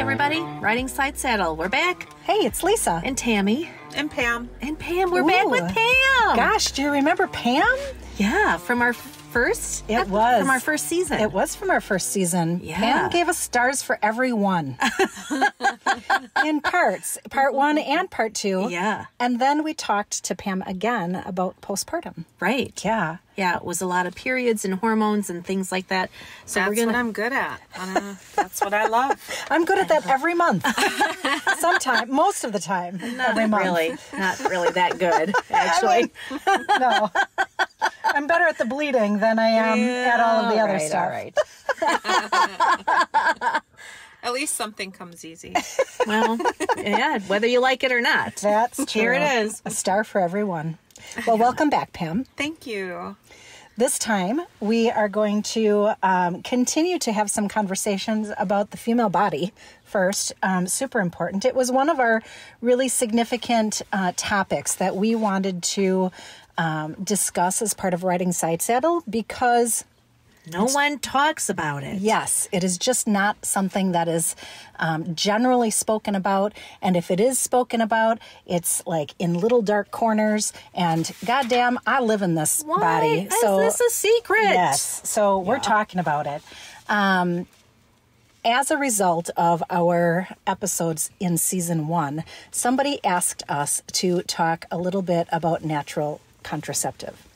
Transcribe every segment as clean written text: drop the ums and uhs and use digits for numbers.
everybody. Riding Side Saddle. We're back. Hey, it's Lisa. And Tammy. And Pam. And Pam. We're back with Pam. Gosh, do you remember Pam? Yeah, from our first... From our first season. It was from our first season. Yeah. Pam gave us stars for every one. In parts. Part 1 and part 2. Yeah. And then we talked to Pam again about postpartum. Right. Yeah. Yeah, it was a lot of periods and hormones and things like that. So That's what I'm good at. That's what I love. I'm good at that every month. Most of the time. Every month. Not really that good, actually. No. I'm better at the bleeding than I am at all of the other stuff. All right. At least something comes easy. Well, yeah, whether you like it or not. That's true. Here it is. A star for everyone. Well, welcome back, Pam. Thank you. This time, we are going to continue to have some conversations about the female body first. Super important. It was one of our really significant topics that we wanted to discuss as part of Riding Side Saddle because... No one talks about it. Yes, it is just not something that is generally spoken about. And if it is spoken about, it's like in little dark corners. And goddamn, I live in this body. So is this a secret? Yes. So we're talking about it. As a result of our episodes in season 1, somebody asked us to talk a little bit about natural contraceptive.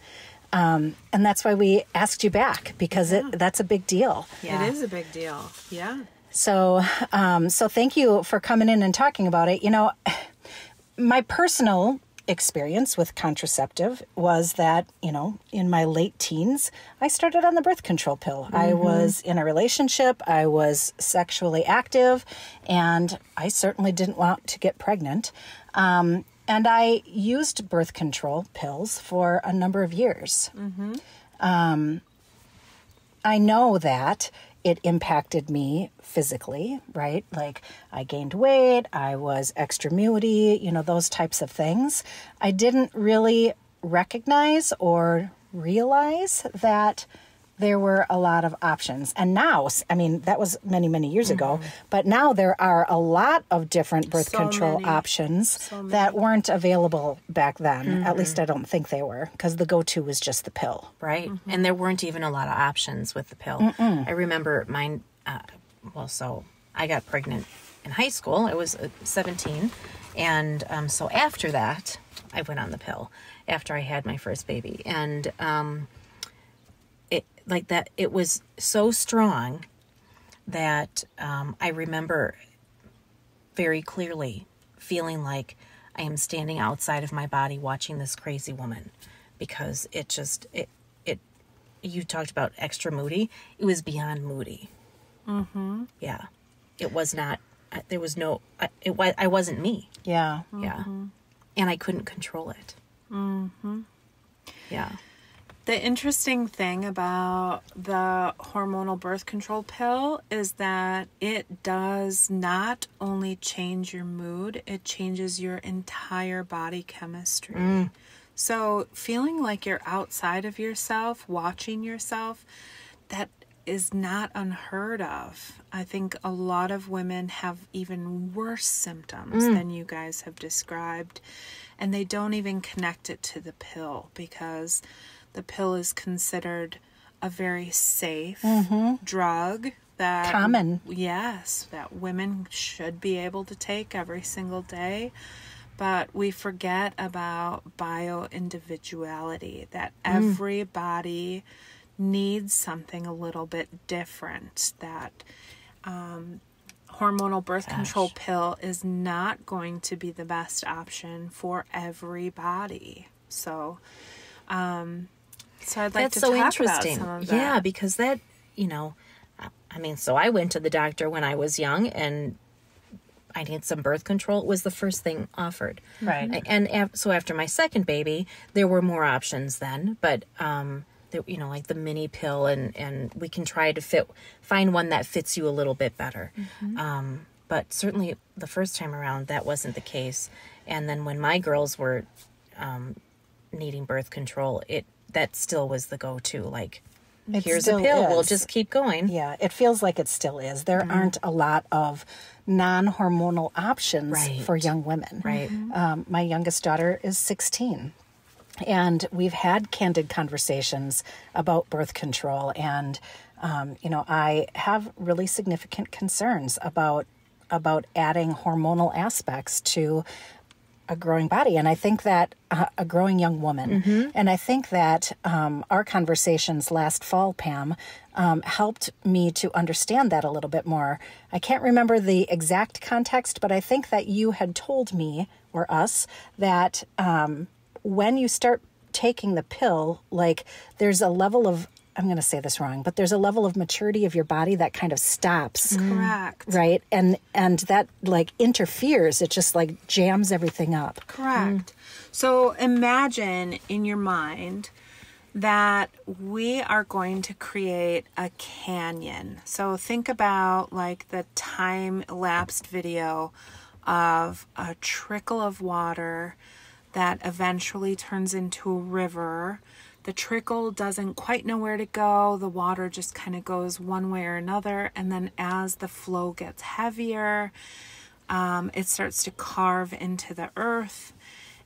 And that's why we asked you back, because that's a big deal. Yeah. It is a big deal. Yeah. So thank you for coming in and talking about it. You know, my personal experience with contraceptive was that, you know, in my late teens, I started on the birth control pill. Mm-hmm. I was in a relationship. I was sexually active, and I certainly didn't want to get pregnant. And I used birth control pills for a number of years. Mm-hmm. I know that it impacted me physically, right? Like I gained weight, I was extra moody, you know, those types of things. I didn't really recognize or realize that there were a lot of options. And now, I mean, that was many, many years ago, but now there are a lot of different birth control options that weren't available back then. At least I don't think they were, because the go-to was just the pill. Right. And there weren't even a lot of options with the pill. I remember mine, so I got pregnant in high school. I was 17. And so after that, I went on the pill after I had my first baby. And it was so strong that I remember very clearly feeling like I am standing outside of my body watching this crazy woman, because you talked about extra moody. It was beyond moody. Mm-hmm. Yeah. It was not, there was no, I wasn't me. Yeah. Mm-hmm. Yeah. And I couldn't control it. Mm-hmm. Yeah. The interesting thing about the hormonal birth control pill is that it does not only change your mood, it changes your entire body chemistry. So feeling like you're outside of yourself, watching yourself, that is not unheard of. I think a lot of women have even worse symptoms than you guys have described, and they don't even connect it to the pill, because the pill is considered a very safe drug that common. Yes, that women should be able to take every single day. But we forget about bio-individuality, that everybody needs something a little bit different, that hormonal birth control pill is not going to be the best option for everybody. So I'd like to talk about some of that. Yeah, because that, you know, I mean, so I went to the doctor when I was young, and I needed some birth control. It was the first thing offered. Right. And so after my second baby, there were more options then, but, you know, like the mini pill, and we can try to find one that fits you a little bit better. But certainly the first time around, that wasn't the case. And then when my girls were needing birth control, that still was the go-to. Like, It here's a still pill. We'll is. just keep going. Yeah, it feels like it still is. There aren't a lot of non-hormonal options Right. for young women. Right. My youngest daughter is 16. And we've had candid conversations about birth control. And, I have really significant concerns about adding hormonal aspects to a growing body. And I think that a growing young woman. And I think that our conversations last fall, Pam, helped me to understand that a little bit more. I can't remember the exact context, but I think that you had told me or us that when you start taking the pill, like there's a level of, I'm going to say this wrong, but there's a level of maturity of your body that kind of stops. Correct. Right. And that like interferes. It just like jams everything up. Correct. So imagine in your mind that we are going to create a canyon. So think about like the time-lapsed video of a trickle of water that eventually turns into a river. The trickle doesn't quite know where to go. The water just kind of goes one way or another. And then as the flow gets heavier, it starts to carve into the earth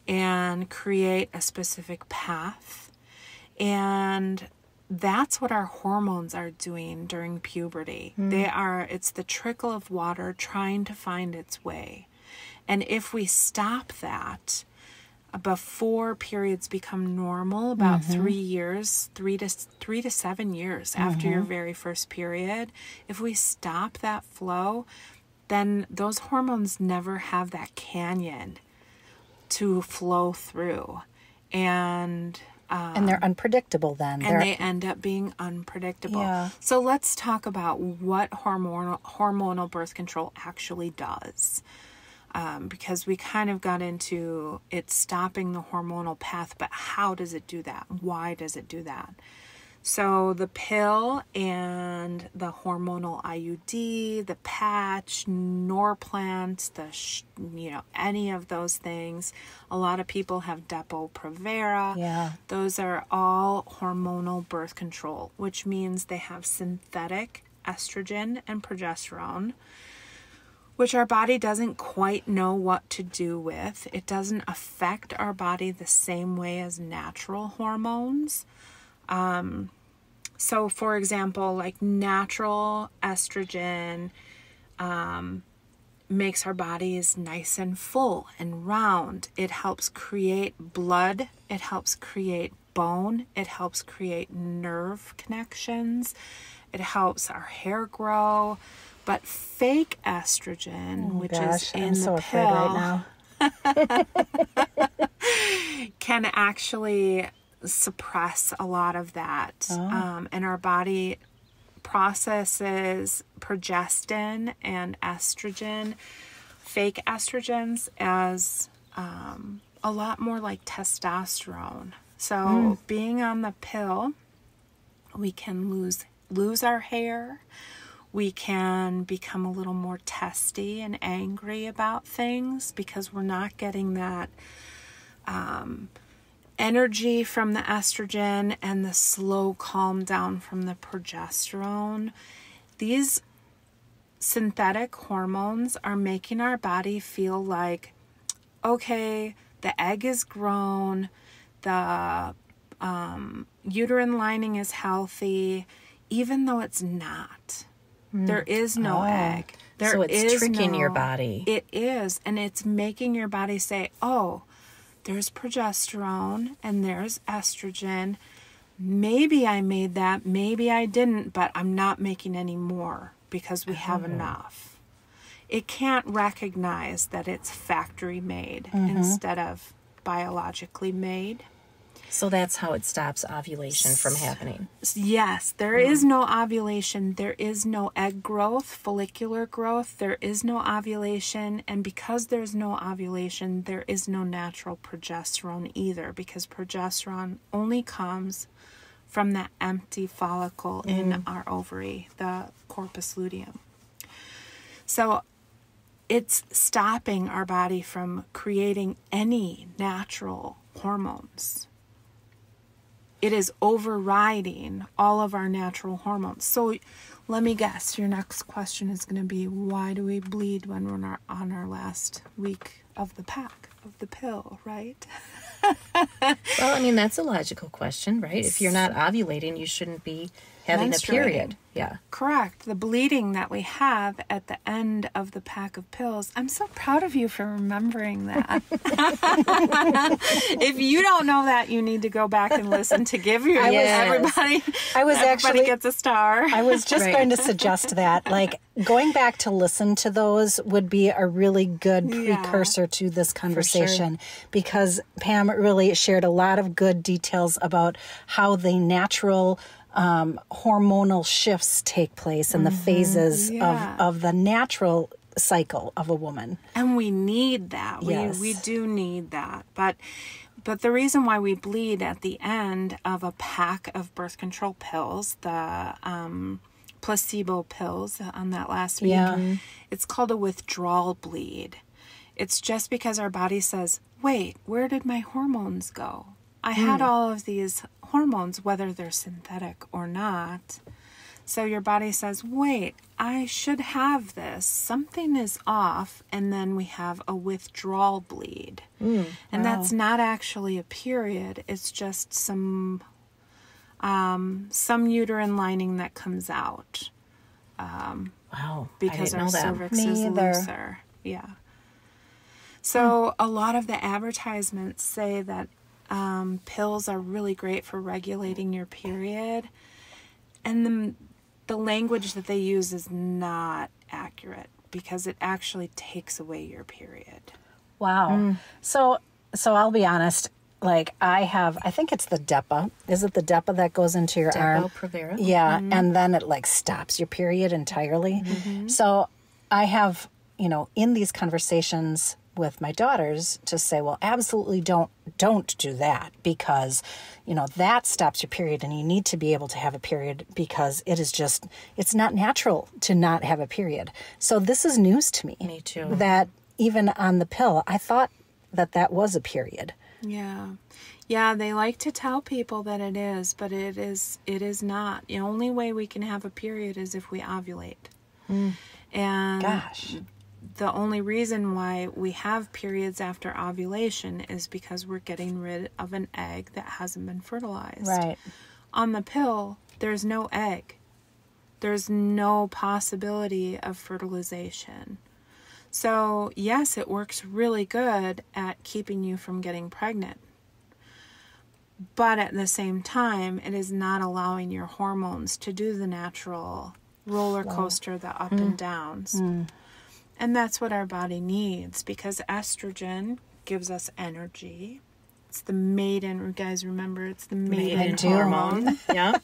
and create a specific path. And that's what our hormones are doing during puberty. It's the trickle of water trying to find its way. And if we stop that, before periods become normal, about 3 years, 3 to 7 years after your very first period, if we stop that flow, then those hormones never have that canyon to flow through. And they're unpredictable then. They end up being unpredictable. Yeah. So let's talk about what hormonal birth control actually does. Because we kind of got into it stopping the hormonal path, but how does it do that? Why does it do that? So the pill and the hormonal IUD, the patch, Norplant, any of those things. A lot of people have Depo-Provera. Yeah. Those are all hormonal birth control, which means they have synthetic estrogen and progesterone, which our body doesn't quite know what to do with. It doesn't affect our body the same way as natural hormones. So for example, like natural estrogen makes our bodies nice and full and round. It helps create blood. It helps create bone. It helps create nerve connections. It helps our hair grow. But fake estrogen, which is in the pill, right now. can actually suppress a lot of that. And our body processes progestin and estrogen, fake estrogens, as a lot more like testosterone. So being on the pill, we can lose our hair. We can become a little more testy and angry about things because we're not getting that energy from the estrogen and the slow calm down from the progesterone. These synthetic hormones are making our body feel like, okay, the egg is grown, the uterine lining is healthy, even though it's not. There is no egg. So it's tricking your body. It is. And it's making your body say, oh, there's progesterone and there's estrogen. Maybe I made that. Maybe I didn't, but I'm not making any more because we have enough. It can't recognize that it's factory made instead of biologically made. So that's how it stops ovulation from happening. Yes, there is no ovulation. There is no egg growth, follicular growth. There is no ovulation. And because there's no ovulation, there is no natural progesterone either, because progesterone only comes from the empty follicle in our ovary, the corpus luteum. So it's stopping our body from creating any natural hormones. it is overriding all of our natural hormones. So let me guess, your next question is going to be, why do we bleed when we're on our last week of the pack, of the pill, right? Well, I mean, that's a logical question, right? If you're not ovulating, you shouldn't be having a period. Yeah. Correct. The bleeding that we have at the end of the pack of pills. I'm so proud of you for remembering that. If you don't know that, you need to go back and listen to Give Your Everybody. Everybody gets a star. I was just going to suggest that, like, going back to listen to those would be a really good precursor to this conversation, because Pam really shared a lot of good details about how the natural hormonal shifts take place and the phases of the natural cycle of a woman. And we need that. Yes. We do need that. But the reason why we bleed at the end of a pack of birth control pills, the placebo pills on that last week, it's called a withdrawal bleed. It's just because our body says, wait, where did my hormones go? I had all of these hormones, whether they're synthetic or not. So your body says, wait, I should have this. Something is off. And then we have a withdrawal bleed. And that's not actually a period. It's just some uterine lining that comes out. I Because didn't our know that. cervix Me is either. looser. Yeah. So a lot of the advertisements say that pills are really great for regulating your period, and the language that they use is not accurate, because it actually takes away your period. Wow. So I'll be honest, like, I think it's the Depa. Is it the Depa that goes into your arm? Depo-Provera. Yeah, and then it like stops your period entirely. So I have, in these conversations with my daughters to say, well, absolutely don't do that, because, that stops your period, and you need to be able to have a period, because it's not natural to not have a period. So this is news to me. Me too. That even on the pill, I thought that was a period. Yeah. Yeah, they like to tell people that it is, but it is not. The only way we can have a period is if we ovulate. And Gosh. the only reason why we have periods after ovulation is because we're getting rid of an egg that hasn't been fertilized. Right. On the pill, there's no egg. There's no possibility of fertilization. So, yes, it works really good at keeping you from getting pregnant. But at the same time, it is not allowing your hormones to do the natural roller coaster, the up and downs. And that's what our body needs, because estrogen gives us energy. It's the maiden, you guys remember, it's the maiden hormone. Yeah.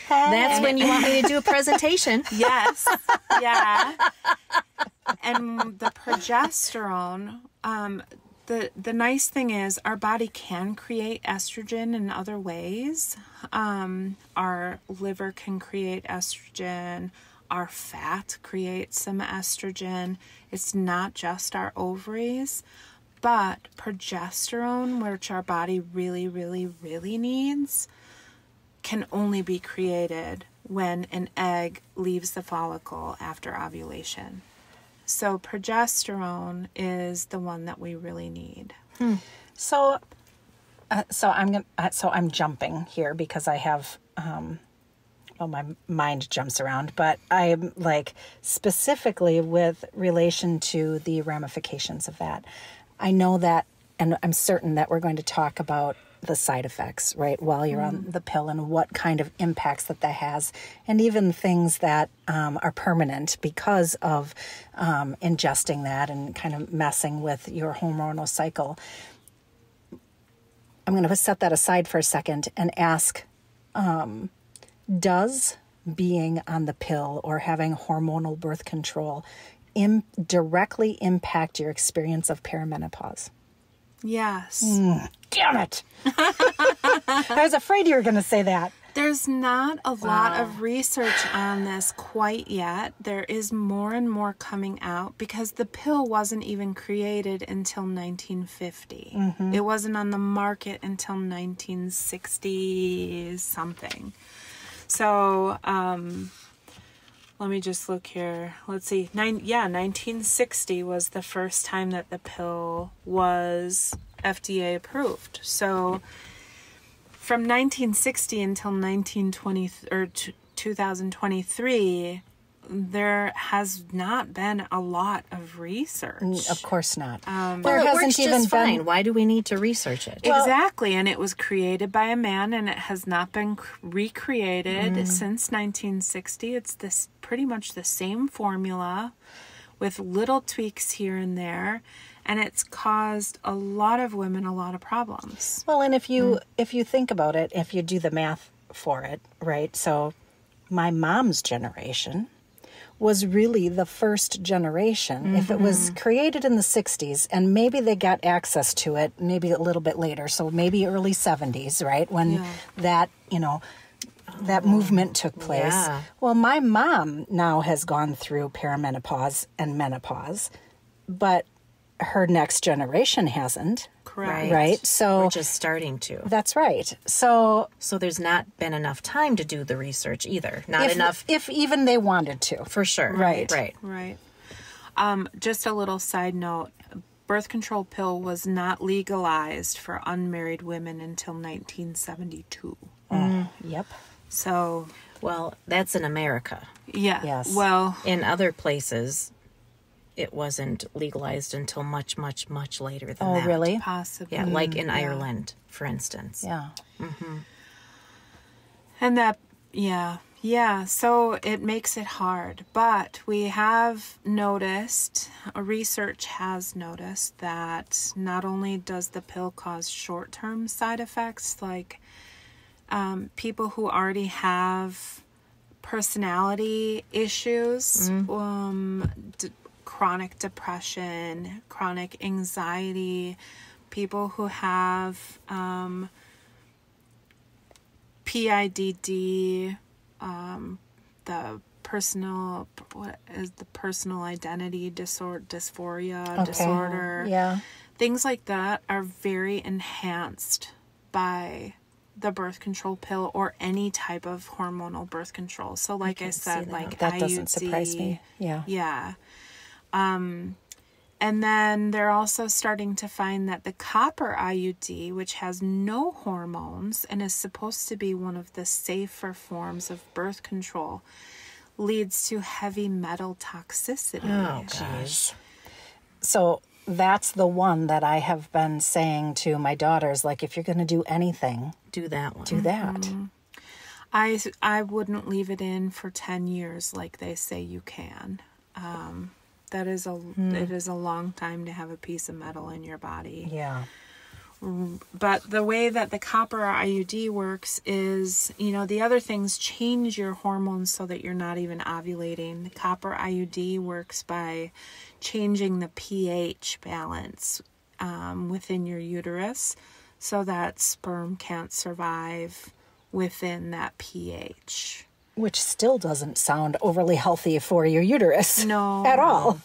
That's when you want me to do a presentation. Yes. Yeah. And the progesterone, the nice thing is our body can create estrogen in other ways. Our liver can create estrogen. Our fat creates some estrogen. It's not just our ovaries, but progesterone, which our body really, really, really needs, can only be created when an egg leaves the follicle after ovulation. So progesterone is the one that we really need. So I'm jumping here because I have, my mind jumps around, but I'm like specifically with relation to the ramifications of that. I know that, and I'm certain that we're going to talk about the side effects, right, while you're on the pill, and what kind of impacts that has, and even things that are permanent because of ingesting that and kind of messing with your hormonal cycle. I'm going to set that aside for a second and ask, does being on the pill or having hormonal birth control directly impact your experience of perimenopause? Yes. Damn it. I was afraid you were going to say that. There's not a lot of research on this quite yet. There is more and more coming out because the pill wasn't even created until 1950. It wasn't on the market until 1960 something. So, let me just look here. Let's see. 1960 was the first time that the pill was FDA approved. So from 1960 until 2023, there has not been a lot of research. Of course not. Well, it works just fine. Why do we need to research it? Exactly, and it was created by a man, and it has not been recreated since 1960. It's pretty much the same formula with little tweaks here and there, and it's caused a lot of women a lot of problems. Well, and if you think about it, if you do the math for it, right? So my mom's generation was really the first generation. If it was created in the 60s, and maybe they got access to it maybe a little bit later, so maybe early 70s, right? When that, that movement took place. Yeah. Well, my mom now has gone through perimenopause and menopause, but her next generation hasn't. Correct. Right? So We're just starting to. that's right. So there's not been enough time to do the research either. Not enough. if even they wanted to. For sure. Right. Right. Just a little side note. Birth control pill was not legalized for unmarried women until 1972. Yep. So, Well, that's in America. yeah. Yes. Well, In other places, it wasn't legalized until much, much, much later than Oh, that. really? possibly. Yeah, like in Ireland, for instance. Yeah. And that, yeah. So it makes it hard. But we have noticed, research has noticed that not only does the pill cause short-term side effects, like people who already have personality issues, chronic depression, chronic anxiety, people who have PIDD, the personal identity dysphoria disorder. Yeah. Things like that are very enhanced by the birth control pill or any type of hormonal birth control. So like I said, like That IUD, doesn't surprise me. Yeah. Yeah. And then they're also starting to find that the copper IUD, which has no hormones and is supposed to be one of the safer forms of birth control, leads to heavy metal toxicity. Oh, gosh. So that's the one that I have been saying to my daughters, like, if you're going to do anything, Do that one. do that. I wouldn't leave it in for 10 years like they say you can. That is it is a long time to have a piece of metal in your body. Yeah. But the way that the copper IUD works is, the other things change your hormones so that you're not even ovulating. The copper IUD works by changing the pH balance within your uterus so that sperm can't survive within that pH. Which still doesn't sound overly healthy for your uterus. No. At all.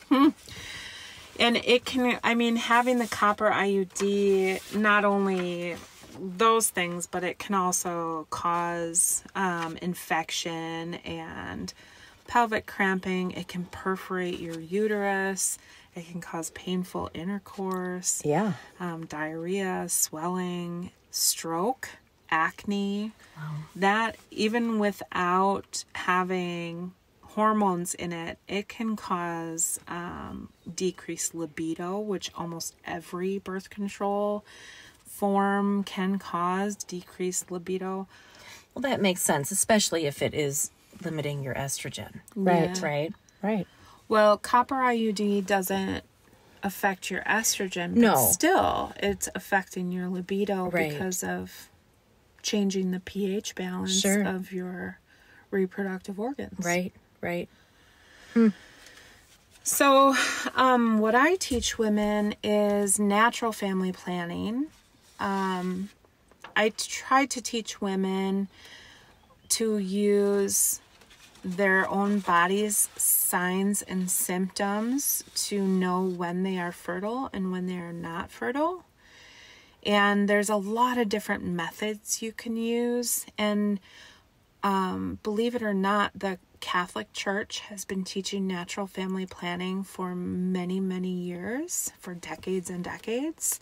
And it can, having the copper IUD, not only those things, but it can also cause infection and pelvic cramping. It can perforate your uterus. It can cause painful intercourse. Yeah. Diarrhea, swelling, stroke, acne. Wow. That, even without having hormones in it, it can cause decreased libido, which almost every birth control form can cause decreased libido. Well, that makes sense, especially if it is limiting your estrogen. Right. Right? Right. Well, copper IUD doesn't affect your estrogen, but No. still it's affecting your libido Right. because of changing the pH balance Sure. of your reproductive organs. Right. Right. So, what I teach women is natural family planning. I try to teach women to use their own body's signs and symptoms to know when they are fertile and when they are not fertile. And there's a lot of different methods you can use. And believe it or not, the Catholic Church has been teaching natural family planning for many, many years, for decades and decades.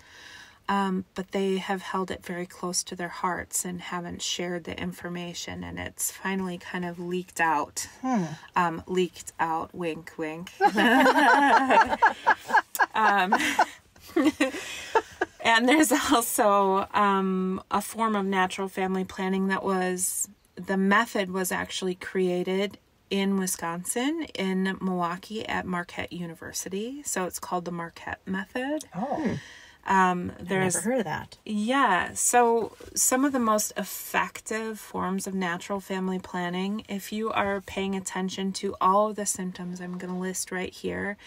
But they have held it very close to their hearts and haven't shared the information. And it's finally kind of leaked out. Leaked out, wink, wink. And there's also a form of natural family planning the method was actually created in Wisconsin, in Milwaukee at Marquette University. So it's called the Marquette method. Oh. I've never heard of that. Yeah. So some of the most effective forms of natural family planning, if you are paying attention to all of the symptoms I'm going to list right here,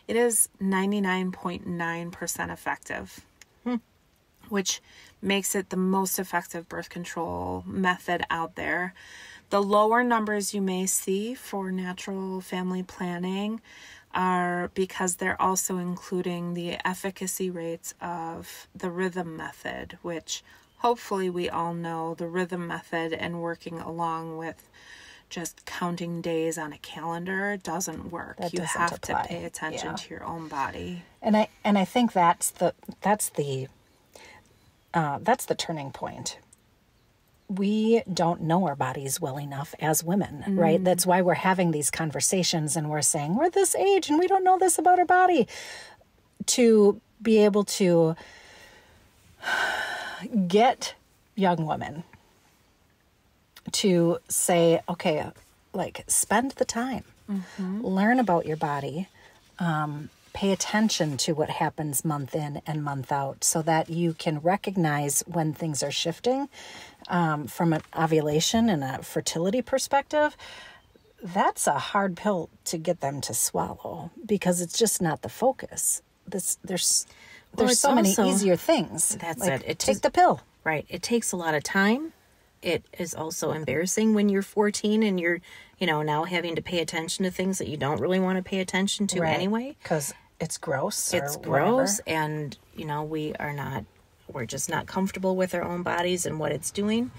it is 99.9% effective, which makes it the most effective birth control method out there. The lower numbers you may see for natural family planning are because they're also including the efficacy rates of the rhythm method, which hopefully we all know the rhythm method, and working along with just counting days on a calendar doesn't work. You have to pay attention to your own body. And I think that's the turning point. We don't know our bodies well enough as women, right? That's why we're having these conversations and we're saying we're this age and we don't know this about our body. To be able to get young women to say, okay, like, spend the time, learn about your body, pay attention to what happens month in and month out so that you can recognize when things are shifting from an ovulation and a fertility perspective. That's a hard pill to get them to swallow because it's just not the focus. There's so many easier things. That's like, it. Take the pill. Right. It takes a lot of time. It is also embarrassing when you're 14 and you're, now having to pay attention to things that you don't really want to pay attention to anyway. Because it's gross. It's gross. And, we're just not comfortable with our own bodies and what it's doing.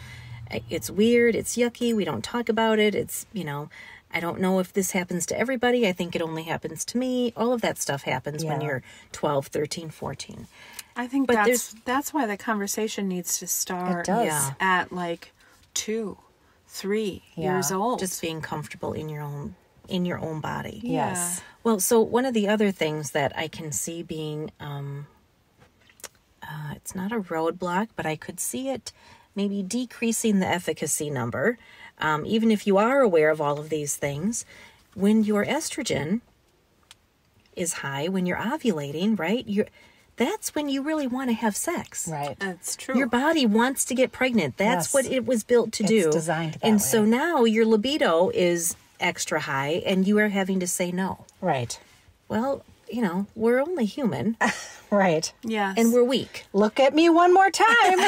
It's weird. It's yucky. We don't talk about it. It's, I don't know if this happens to everybody. I think it only happens to me. All of that stuff happens when you're 12, 13, 14. I think that's why the conversation needs to start at like 2, 3 years old. Just being comfortable in your own body. Yes. Well, so one of the other things that I can see being, it's not a roadblock, but I could see it maybe decreasing the efficacy number. Even if you are aware of all of these things, when your estrogen is high, when you're ovulating, right? That's when you really want to have sex. Right. That's true. Your body wants to get pregnant. That's what it was built to do. It's designed that way. And so now your libido is extra high and you are having to say no. Right. Well, we're only human. Right. Yes. And we're weak. Look at me one more time.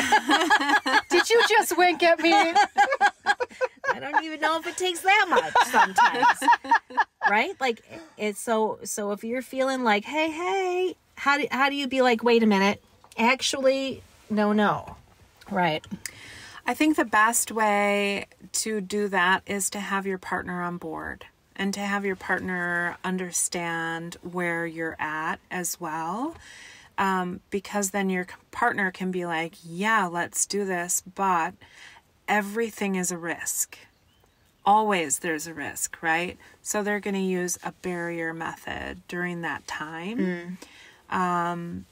Did you just wink at me? I don't even know if it takes that much sometimes. Right? Like, it's so if you're feeling like, hey, how do you be like, wait a minute, actually, no. Right. I think the best way to do that is to have your partner on board and to have your partner understand where you're at as well. Because then your partner can be like, yeah, let's do this, but everything is a risk. Always there's a risk, right? So they're going to use a barrier method during that time. And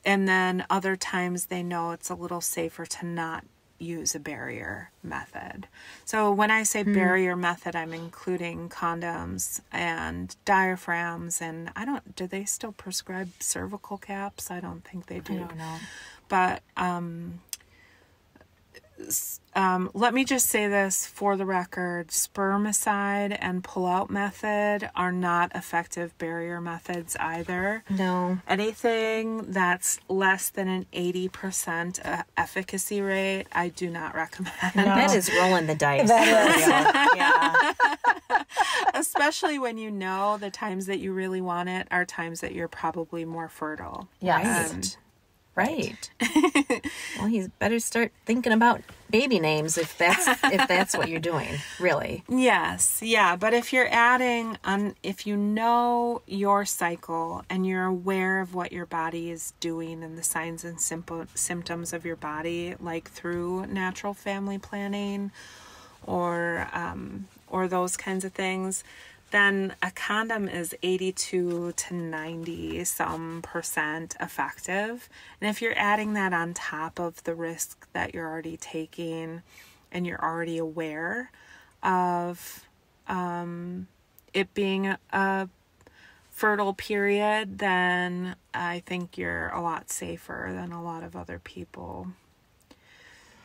then other times they know it's a little safer to not use a barrier method. So when I say barrier method, I'm including condoms and diaphragms, and do they still prescribe cervical caps? I don't think they do. I don't know. But let me just say this for the record. Spermicide and pull-out method are not effective barrier methods either. No. Anything that's less than an 80% efficacy rate, I do not recommend. No. That is rolling the dice. That Yeah. Especially when you know the times that you really want it are times that you're probably more fertile. Yes. Right. Well, he's better start thinking about baby names if that's what you're doing, really. Yes, yeah, but if you're if you know your cycle and you're aware of what your body is doing and the signs and symptoms of your body, like through natural family planning or those kinds of things, then a condom is 82 to 90 some percent effective. And if you're adding that on top of the risk that you're already taking and you're already aware of it being a fertile period, then I think you're a lot safer than a lot of other people.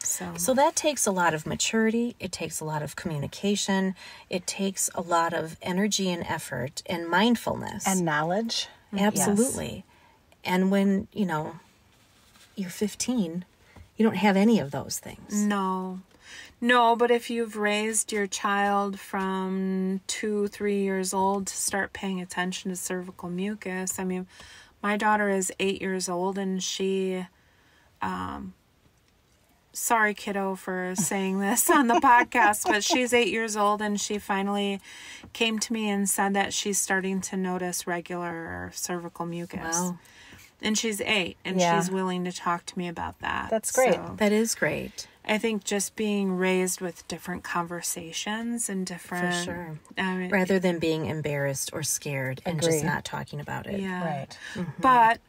So that takes a lot of maturity. It takes a lot of communication. It takes a lot of energy and effort and mindfulness. And knowledge. Absolutely. Yes. And when, you're 15, you don't have any of those things. No, but if you've raised your child from 2-3 years old to start paying attention to cervical mucus, I mean, my daughter is 8 years old and she, sorry, kiddo, for saying this on the podcast, but she's 8 years old and she finally came to me and said that she's starting to notice regular cervical mucus. Wow. And she's 8 and she's willing to talk to me about that. That's great. So That is great. I think just being raised with different conversations and different... For sure. Rather than being embarrassed or scared and just Agree. not talking about it. Yeah. Right. Mm-hmm. But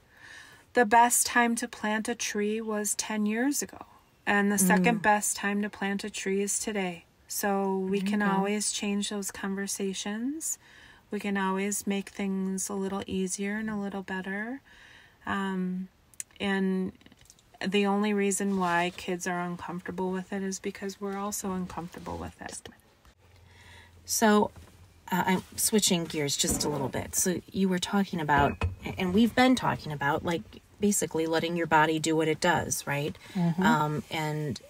the best time to plant a tree was 10 years ago. And the second best time to plant a tree is today. So we can always change those conversations. We can always make things a little easier and a little better. And the only reason why kids are uncomfortable with it is because we're also uncomfortable with it. So I'm switching gears just a little bit. So you were talking about, and we've been talking about, like, basically letting your body do what it does, right? And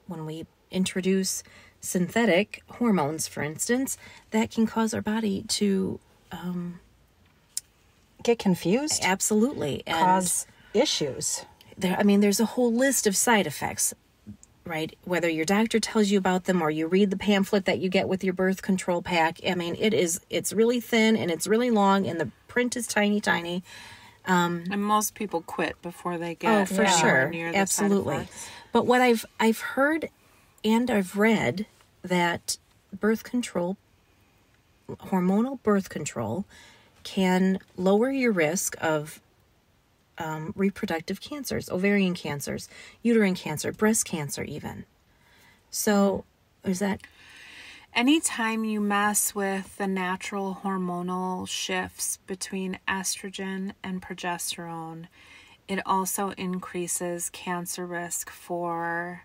when we introduce synthetic hormones, for instance, that can cause our body to Get confused. absolutely and Cause issues. there's a whole list of side effects, right? Whether your doctor tells you about them or you read the pamphlet that you get with your birth control pack. It's really thin and it's really long and the print is tiny. And most people quit before they get for sure. near the Absolutely. side effects. But what I've heard and I've read that birth control, hormonal birth control, can lower your risk of reproductive cancers, ovarian cancers, uterine cancer, breast cancer even. So is that... Anytime you mess with the natural hormonal shifts between estrogen and progesterone, it also increases cancer risk for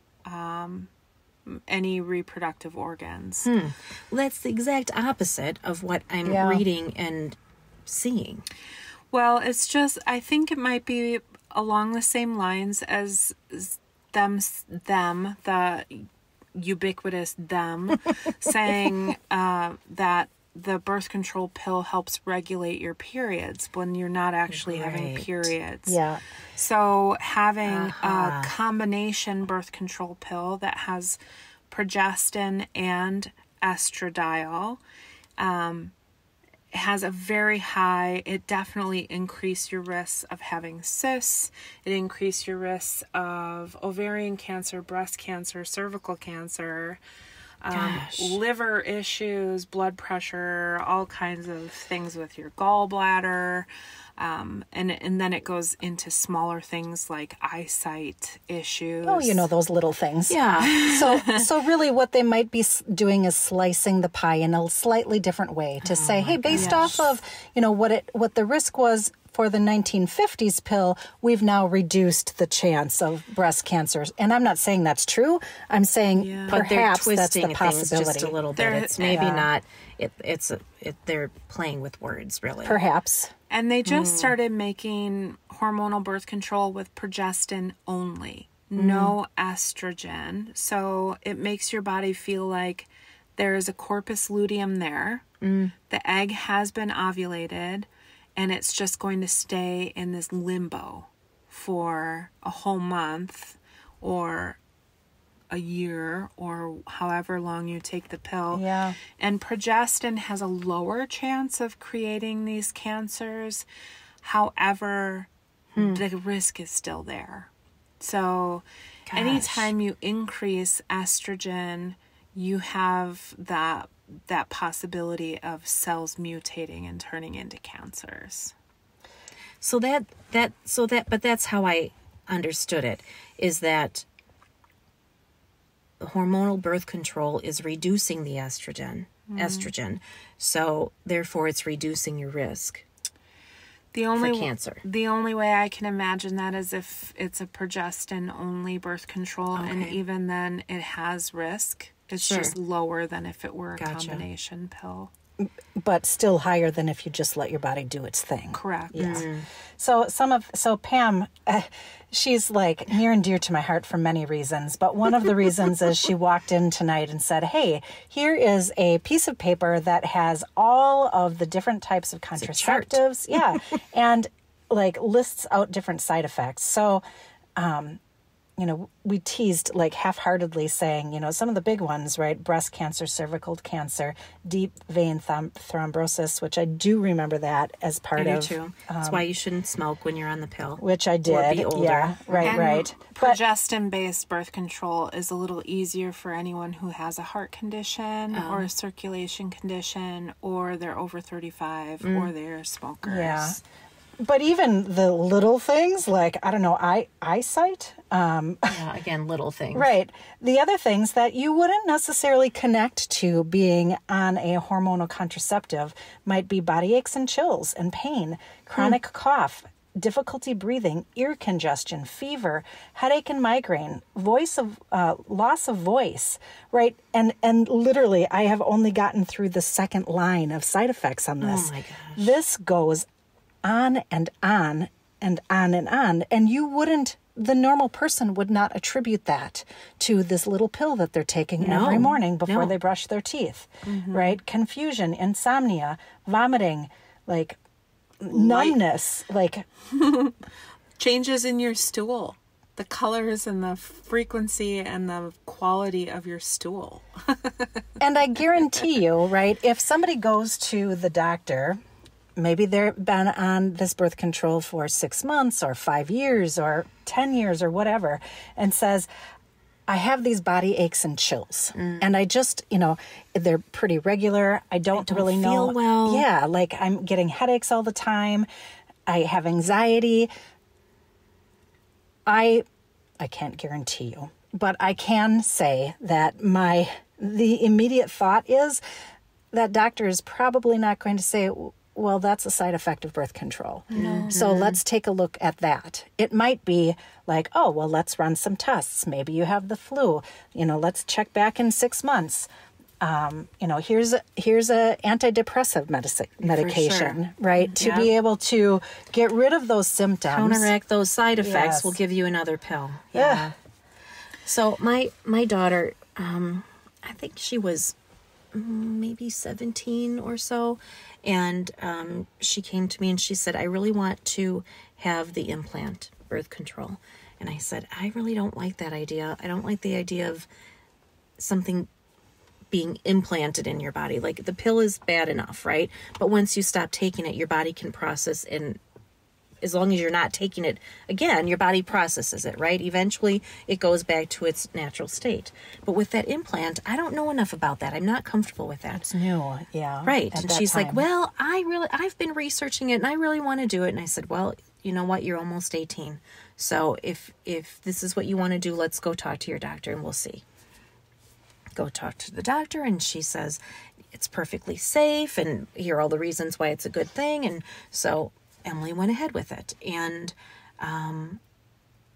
any reproductive organs. Well, that's the exact opposite of what I'm reading and seeing. Well, it's just, I think it might be along the same lines as the ubiquitous them, saying that the birth control pill helps regulate your periods when you're not actually having periods. Yeah. So having a combination birth control pill that has progestin and estradiol has a very high, it definitely increases your risks of having cysts, it increases your risks of ovarian cancer, breast cancer, cervical cancer, liver issues, blood pressure, all kinds of things with your gallbladder. And then it goes into smaller things like eyesight issues. Oh, those little things. Yeah. So really what they might be doing is slicing the pie in a slightly different way to say, hey, based off of, what the risk was for the 1950s pill, we've now reduced the chance of breast cancer. And I'm not saying that's true. I'm saying perhaps that's the possibility. Just a little bit. It's maybe not. They're playing with words, really. Perhaps. And they just started making hormonal birth control with progestin only, no estrogen. So it makes your body feel like there is a corpus luteum there. The egg has been ovulated, and it's just going to stay in this limbo for a whole month or a year or however long you take the pill. Yeah. And progestin has a lower chance of creating these cancers. However, the risk is still there. So anytime you increase estrogen, you have that possibility of cells mutating and turning into cancers. But that's how I understood it, is that hormonal birth control is reducing the estrogen. So therefore it's reducing your risk for cancer. The only way I can imagine that is if it's a progestin only birth control, and even then it has risk. It's just lower than if it were a combination pill. But still higher than if you just let your body do its thing. Correct. Yes. So Pam, she's like near and dear to my heart for many reasons. But one of the reasons is she walked in tonight and said, hey, here is a piece of paper that has all of the different types of contraceptives. Yeah. And like lists out different side effects. So, we teased like half-heartedly saying, some of the big ones, right? Breast cancer, cervical cancer, deep vein thrombosis, which I do remember that as part of. I do too. That's why you shouldn't smoke when you're on the pill. Which I did. Or be older. Yeah, right. Progestin-based birth control is a little easier for anyone who has a heart condition or a circulation condition, or they're over 35 or they're smokers. Yeah. But even the little things like, I don't know, eyesight. Again, little things. Right. The other things that you wouldn't necessarily connect to being on a hormonal contraceptive might be body aches and chills and pain, chronic cough, difficulty breathing, ear congestion, fever, headache and migraine, loss of voice, right? And literally, I have only gotten through the second line of side effects on this. Oh my gosh. This goes on and on and on and on. And the normal person would not attribute that to this little pill that they're taking every morning before they brush their teeth, right? Confusion, insomnia, vomiting, like numbness, like changes in your stool, the colors and the frequency and the quality of your stool. And I guarantee you, right, if somebody goes to the doctor, maybe they've been on this birth control for 6 months or 5 years or 10 years or whatever, and says, I have these body aches and chills. And I just, they're pretty regular. I don't really know. Feel well. Yeah, like I'm getting headaches all the time. I have anxiety. I can't guarantee you, but I can say that the immediate thought is that doctor is probably not going to say, well, that's a side effect of birth control. So let's take a look at that. It might be like, oh, well, let's run some tests. Maybe you have the flu. Let's check back in 6 months. Here's a antidepressive medication, right? To be able to get rid of those symptoms. Counteract those side effects. Yes. We'll give you another pill. Yeah. So my daughter, I think she was maybe 17 or so. And she came to me and she said, I really want to have the implant birth control. And I said, I really don't like that idea. I don't like the idea of something being implanted in your body. Like the pill is bad enough, right? But once you stop taking it, your body can process and as long as you're not taking it again, your body processes it, right? Eventually it goes back to its natural state. But with that implant, I don't know enough about that. I'm not comfortable with that. It's new. Yeah. Right. At And that she's like, time. well, I've been researching it and I really want to do it. And I said, well, you know what? You're almost 18. So if this is what you want to do, let's go talk to your doctor and we'll see. Go talk to the doctor, and she says it's perfectly safe, and here are all the reasons why it's a good thing. And so Emily went ahead with it. And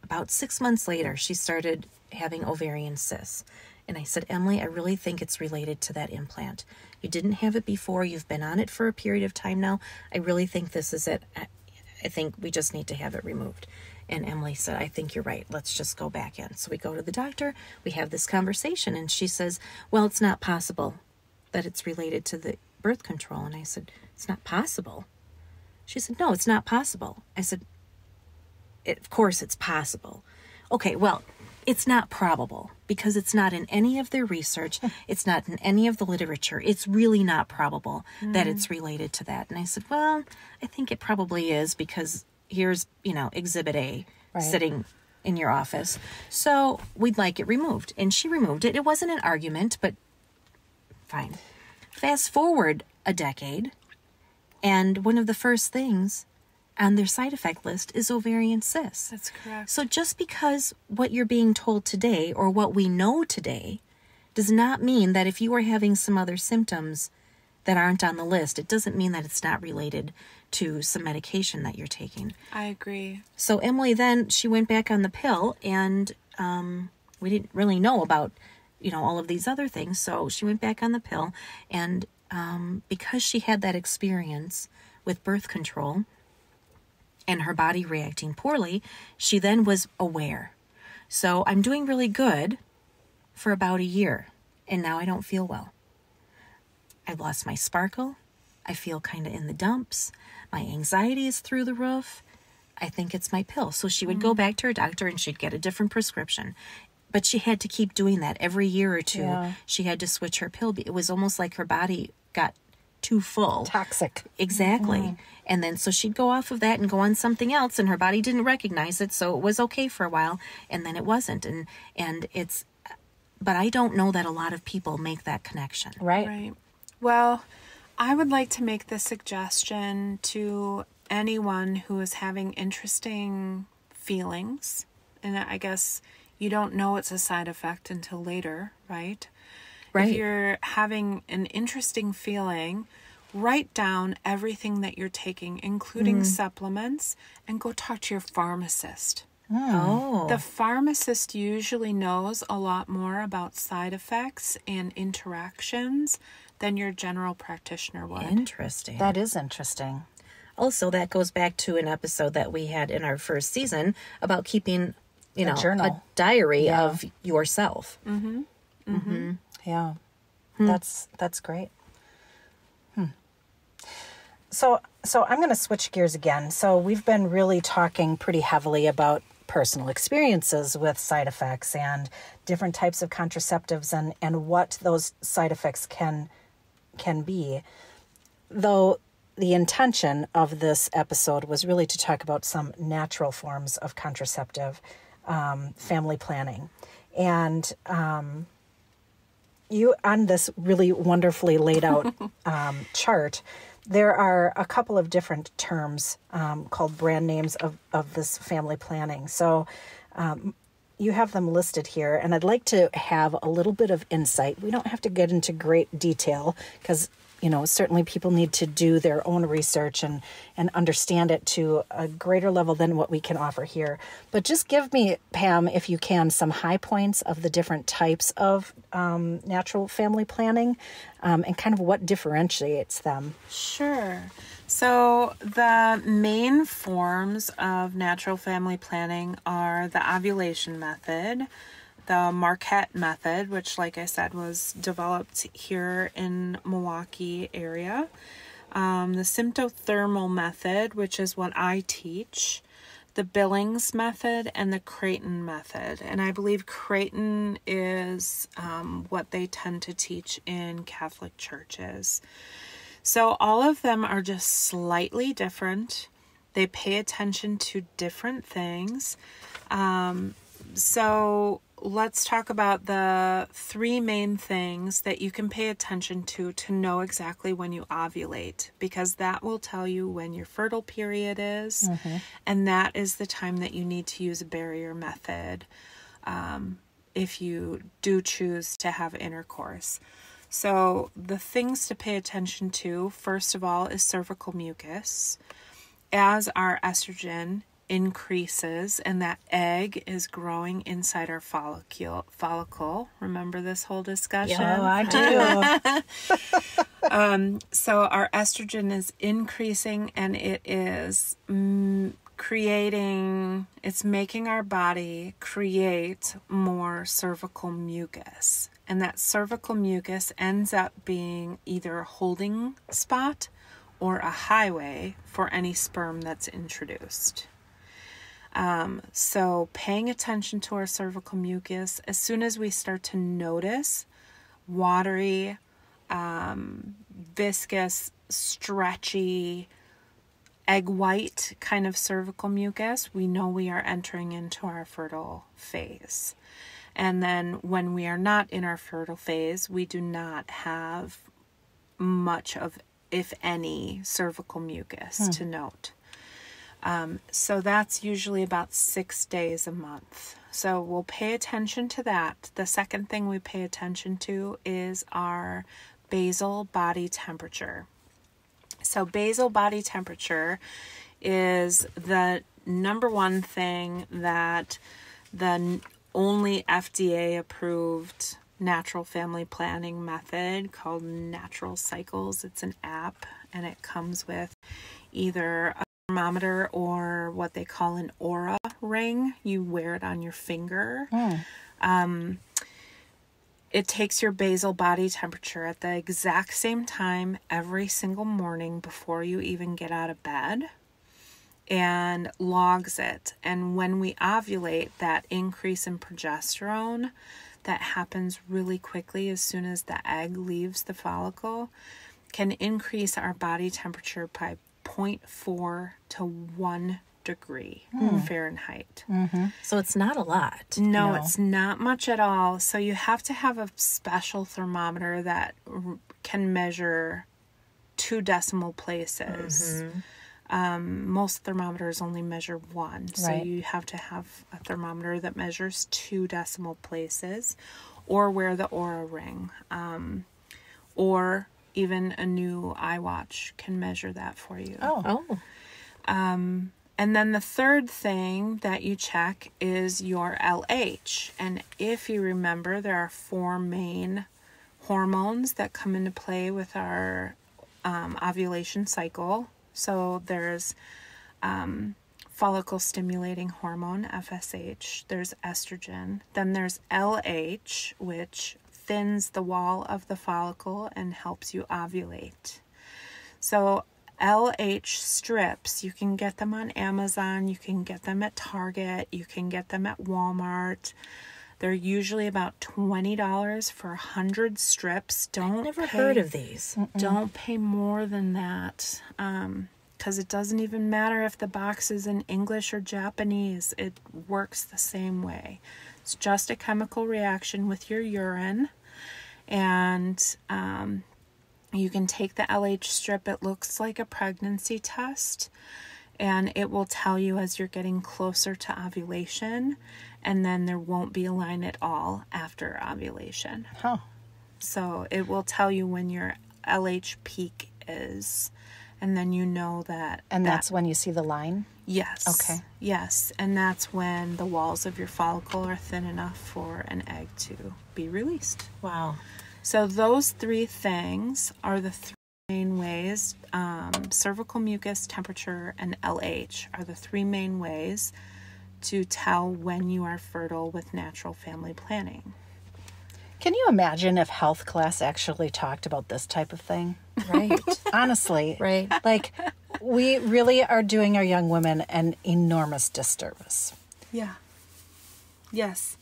about 6 months later, she started having ovarian cysts. And I said, Emily, I really think it's related to that implant. You didn't have it before. You've been on it for a period of time now. I really think this is it. I think we just need to have it removed. And Emily said, I think you're right. Let's just go back in. So we go to the doctor. We have this conversation. And she says, well, it's not possible that it's related to the birth control. And I said, it's not possible. She said, no, it's not possible. I said, of course it's possible. Okay, well, it's not probable because it's not in any of their research. It's not in any of the literature. It's really not probable that it's related to that. And I said, well, I think it probably is because here's, Exhibit A sitting in your office. So we'd like it removed. And she removed it. It wasn't an argument, but fine. Fast forward a decade, and one of the first things on their side effect list is ovarian cysts. That's correct. So just because what you're being told today or what we know today does not mean that if you are having some other symptoms that aren't on the list, it doesn't mean that it's not related to some medication that you're taking. I agree. So Emily then, she went back on the pill, and we didn't really know about, all of these other things. So she went back on the pill, and because she had that experience with birth control and her body reacting poorly, she then was aware. So I'm doing really good for about a year, and now I don't feel well. I've lost my sparkle. I feel kind of in the dumps. My anxiety is through the roof. I think it's my pill. So she would go back to her doctor and she'd get a different prescription. But she had to keep doing that every year or two. Yeah. She had to switch her pill. It was almost like her body got too full. Toxic. Exactly. And then so she'd go off of that and go on something else, and her body didn't recognize it. So it was okay for a while, and then it wasn't. And it's, but I don't know that a lot of people make that connection. Right. Well, I would like to make the suggestion to anyone who is having interesting feelings, and I guess you don't know it's a side effect until later, right? Right. If you're having an interesting feeling, write down everything that you're taking, including supplements, and go talk to your pharmacist. Oh. The pharmacist usually knows a lot more about side effects and interactions than your general practitioner would. Interesting. That is interesting. Also, that goes back to an episode that we had in our first season about keeping, journal. a diary of yourself. Yeah. That's great. So I'm going to switch gears again. So we've been really talking pretty heavily about personal experiences with side effects and different types of contraceptives and what those side effects can be. Though the intention of this episode was really to talk about some natural forms of contraceptive family planning. And you, on this really wonderfully laid out chart, there are a couple of different terms called brand names of this family planning. So you have them listed here, and I'd like to have a little bit of insight. We don't have to get into great detail because, certainly people need to do their own research and understand it to a greater level than what we can offer here. But just give me, Pam, if you can, some high points of the different types of natural family planning and kind of what differentiates them. Sure. So the main forms of natural family planning are the ovulation method, the Marquette method, which, like I said, was developed here in Milwaukee area, the symptothermal method, which is what I teach, the Billings method, and the Creighton method. And I believe Creighton is what they tend to teach in Catholic churches. So all of them are just slightly different They pay attention to different things. So let's talk about the 3 main things that you can pay attention to know exactly when you ovulate, because that will tell you when your fertile period is, and that is the time that you need to use a barrier method if you do choose to have intercourse. So the things to pay attention to, first of all, is cervical mucus. As our estrogen increases and that egg is growing inside our follicle. Remember this whole discussion? Yeah, I do. So our estrogen is increasing, and it is it's making our body create more cervical mucus. And that cervical mucus ends up being either a holding spot or a highway for any sperm that's introduced. So paying attention to our cervical mucus, as soon as we start to notice watery, viscous, stretchy, egg white kind of cervical mucus, we know we are entering into our fertile phase. And then when we are not in our fertile phase, we do not have much of, if any, cervical mucus to note. So that's usually about 6 days a month. So we'll pay attention to that. The second thing we pay attention to is our basal body temperature. So basal body temperature is the number one thing that the only FDA approved natural family planning method called Natural Cycles. It's an app, and it comes with either a thermometer or what they call an aura ring. You wear it on your finger. It takes your basal body temperature at the exact same time every single morning before you even get out of bed, and logs it. And when we ovulate, that increase in progesterone that happens really quickly as soon as the egg leaves the follicle can increase our body temperature by 0.4 to 1 degree Fahrenheit. So it's not a lot. No, it's not much at all. So you have to have a special thermometer that can measure 2 decimal places. Most thermometers only measure 1. So you have to have a thermometer that measures 2 decimal places, or wear the Oura ring, or even a new iWatch can measure that for you. And then the third thing that you check is your LH. And if you remember, there are 4 main hormones that come into play with our ovulation cycle. So there's follicle stimulating hormone, FSH. There's estrogen. Then there's LH, which thins the wall of the follicle and helps you ovulate. So LH strips, you can get them on Amazon, you can get them at Target, you can get them at Walmart. They're usually about $20 for 100 strips. I've never heard of these. Don't pay more than that, because it doesn't even matter if the box is in English or Japanese. It works the same way. It's just a chemical reaction with your urine, and you can take the LH strip. It looks like a pregnancy test, and it will tell you as you're getting closer to ovulation, and then there won't be a line at all after ovulation. So it will tell you when your LH peak is, and then you know that. And that's when you see the line? Yes. Okay. Yes, and that's when the walls of your follicle are thin enough for an egg to be released. Wow. So those 3 things are the 3 main ways. Cervical mucus, temperature, and LH are the 3 main ways to tell when you are fertile with natural family planning. Can you imagine if health class actually talked about this type of thing? Right. Honestly. Right. Like, we really are doing our young women an enormous disservice. Yeah. Yes.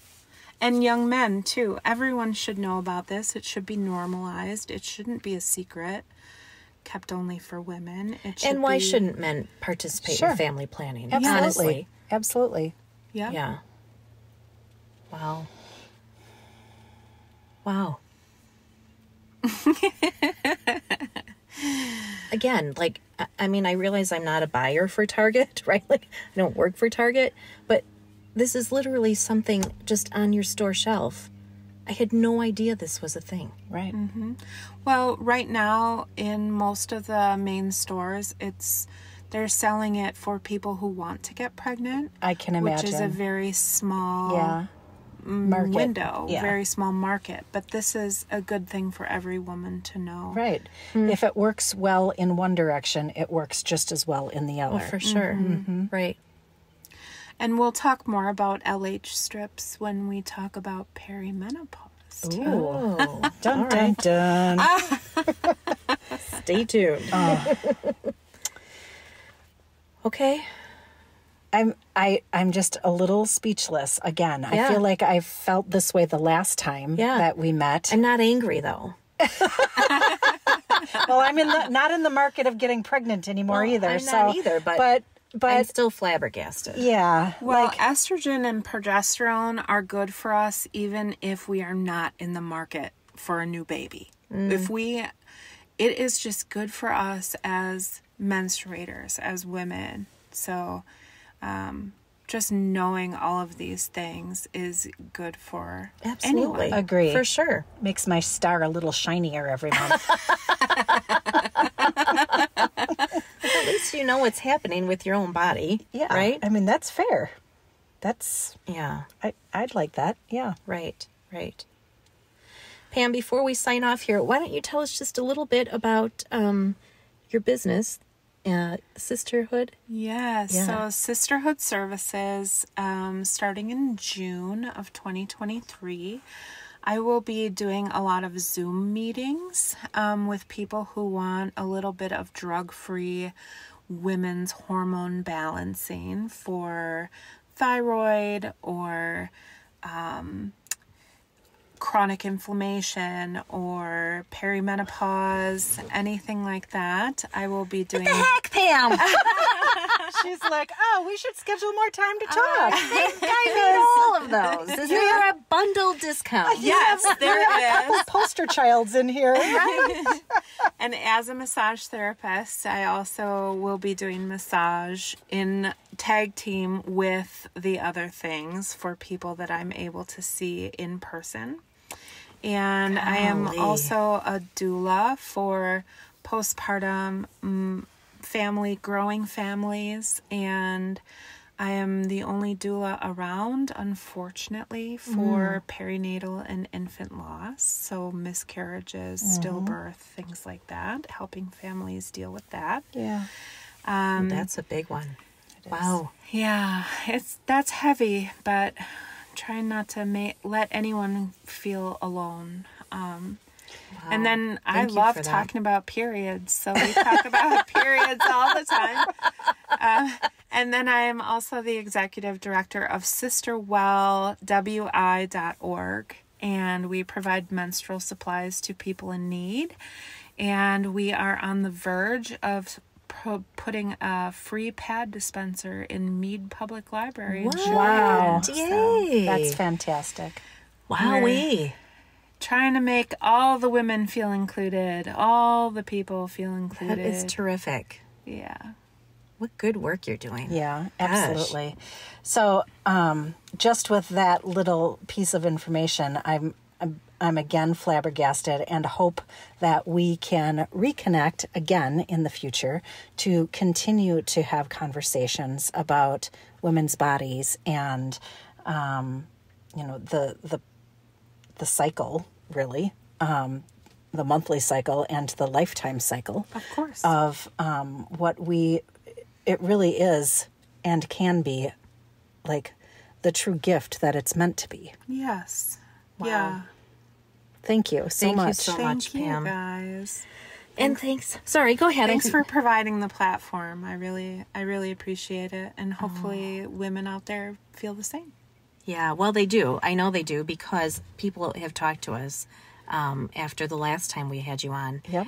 And young men, too. Everyone should know about this. It should be normalized. It shouldn't be a secret. kept only for women. It should And why be, shouldn't men participate Sure. in family planning? Absolutely. Honestly. Absolutely. Yeah. Yeah. Wow. Wow. Again, like, I mean, I realize I'm not a buyer for Target, right? Like, I don't work for Target, but this is literally something just on your store shelf. I had no idea this was a thing. Right. Well, right now in most of the main stores, they're selling it for people who want to get pregnant. I can imagine. Which is a very small Yeah. Market. window, Yeah. very small market. But this is a good thing for every woman to know. Right. If it works well in one direction, it works just as well in the other. Oh, for sure. Right. And we'll talk more about LH strips when we talk about perimenopause. Too. Oh, Dun, all dun, right. dun. Stay tuned. Okay. I'm just a little speechless again. I Yeah. feel like I felt this way the last time Yeah. that we met. I'm not angry, though. Well, I'm not in the market of getting pregnant anymore either. I'm so, not either, but I'm but still flabbergasted. yeah, Well, like estrogen and progesterone are good for us even if we are not in the market for a new baby. It is just good for us as menstruators, as women. So, just knowing all of these things is good for Absolutely. anyone. agree. For sure. Makes my star a little shinier every month. At least you know what's happening with your own body. Yeah, Right? I mean, that's fair. That's Yeah. I'd like that. Yeah. Right. Right. Pam, before we sign off here, why don't you tell us just a little bit about your business, Sisterhood? Yes. Yeah. So Sisterhood Services, starting in June of 2023, I will be doing a lot of Zoom meetings with people who want a little bit of drug-free women's hormone balancing for thyroid or chronic inflammation or perimenopause, anything like that. I will be doing... Heck, Pam! She's like, oh, we should schedule more time to talk. I need all of those. Is there a bundle discount? Yes, there is. Poster childs in here. And as a massage therapist, I also will be doing massage in tag team with the other things for people that I'm able to see in person. And I am Golly. also a doula for postpartum growing families, and I am the only doula around, unfortunately, for perinatal and infant loss, so miscarriages, stillbirth, things like that, helping families deal with that. Yeah. That's a big one. Wow. Yeah, that's heavy, but trying not to let anyone feel alone. And then I Thank you love for that. talking about periods, so we talk about periods all the time. And then I am also the executive director of sisterwellwi.org, and we provide menstrual supplies to people in need. And we are on the verge of putting a free pad dispenser in Mead Public Library. in July. Wow. Yay. That's fantastic. Wowee. Trying to make all the women feel included, all the people feel included. That is terrific. Yeah. What good work you're doing. Yeah, Gosh. absolutely. So, just with that little piece of information, I'm again flabbergasted and hope that we can reconnect again in the future to continue to have conversations about women's bodies and, the cycle, really, the monthly cycle and the lifetime cycle. Of course. Of it really is and can be like the true gift that it's meant to be. Yes. Wow. Yeah. Thank you so Thank you much. so Thank much, you, Pam. guys. And thanks. Sorry, go ahead. Thanks for providing the platform. I really appreciate it, and hopefully women out there feel the same. Yeah, well, they do. I know they do because people have talked to us after the last time we had you on. Yep.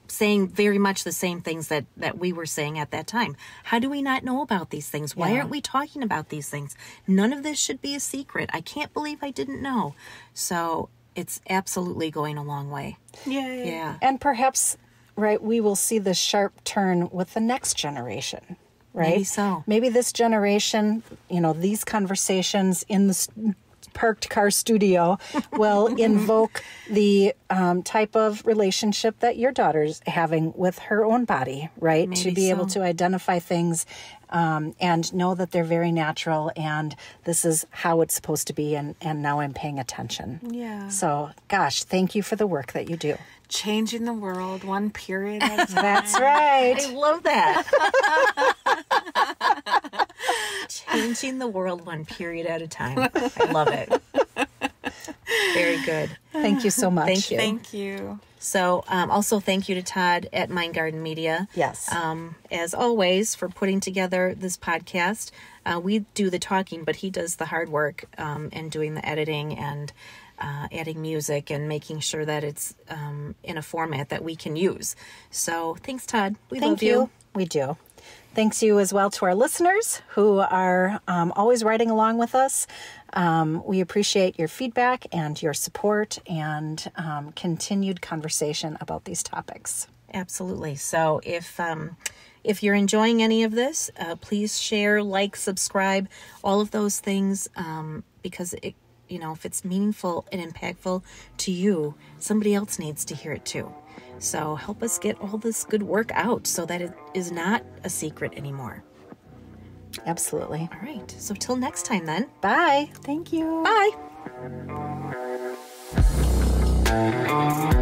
saying very much the same things that we were saying at that time. How do we not know about these things? Why aren't we talking about these things? None of this should be a secret. I can't believe I didn't know. So it's absolutely going a long way. Yeah. And perhaps, right, we will see the sharp turn with the next generation, right? Maybe so. Maybe this generation, these conversations in the parked car studio will invoke the type of relationship that your daughter's having with her own body, right? Maybe to be able so. to identify things and know that they're very natural and this is how it's supposed to be, and now I'm paying attention. Yeah. So, gosh, thank you for the work that you do. Changing the world one period at a time. That's right. I love that. Changing the world one period at a time. I love it. Very good. Thank you so much. Thank you. Thank you. So also thank you to Todd at Mind Garden Media. Yes. As always, for putting together this podcast. We do the talking, but he does the hard work and doing the editing and adding music and making sure that it's in a format that we can use. So thanks, Todd. We love you. We do. Thanks you as well to our listeners who are always writing along with us. We appreciate your feedback and your support and continued conversation about these topics. Absolutely. So if you're enjoying any of this, please share, like, subscribe, all of those things, because if it's meaningful and impactful to you, somebody else needs to hear it too. So help us get all this good work out so that it is not a secret anymore. Absolutely. All right. So till next time then. Bye. Thank you. Bye.